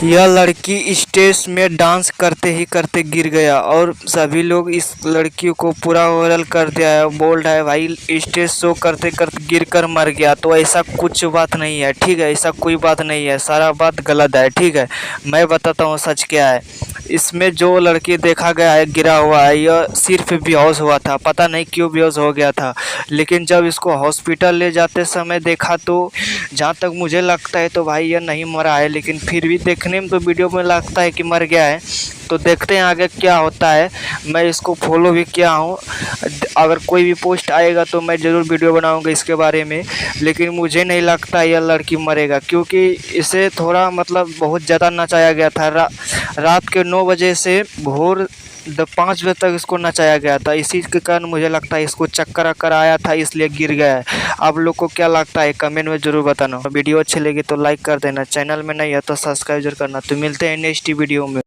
यह लड़की स्टेज में डांस करते ही करते गिर गया और सभी लोग इस लड़की को पूरा वायरल कर दिया है। बोल्ड है भाई, स्टेज शो करते करते गिर कर मर गया। तो ऐसा कुछ बात नहीं है, ठीक है, ऐसा कोई बात नहीं है, सारा बात गलत है, ठीक है। मैं बताता हूँ सच क्या है। इसमें जो लड़की देखा गया है गिरा हुआ है, यह सिर्फ बेहोश हुआ था, पता नहीं क्यों बेहोश हो गया था। लेकिन जब इसको हॉस्पिटल ले जाते समय देखा तो जहाँ तक मुझे लगता है तो भाई यह नहीं मरा है, लेकिन फिर भी देखने में तो वीडियो में लगता है कि मर गया है। तो देखते हैं आगे क्या होता है। मैं इसको फॉलो भी किया हूँ, अगर कोई भी पोस्ट आएगा तो मैं ज़रूर वीडियो बनाऊंगा इसके बारे में। लेकिन मुझे नहीं लगता यह लड़की मरेगा, क्योंकि इसे थोड़ा मतलब बहुत ज़्यादा नचाया गया था। रात के 9 बजे से भोर 5 बजे तक इसको नचाया गया था। इसी के कारण मुझे लगता है इसको चक्कर अक्कर आया था, इसलिए गिर गया है। आप लोग को क्या लगता है कमेंट में ज़रूर बताना। वीडियो अच्छी लगी तो लाइक कर देना, चैनल में नहीं है तो सब्सक्राइब जरूर करना। तो मिलते हैं नेक्स्ट वीडियो में।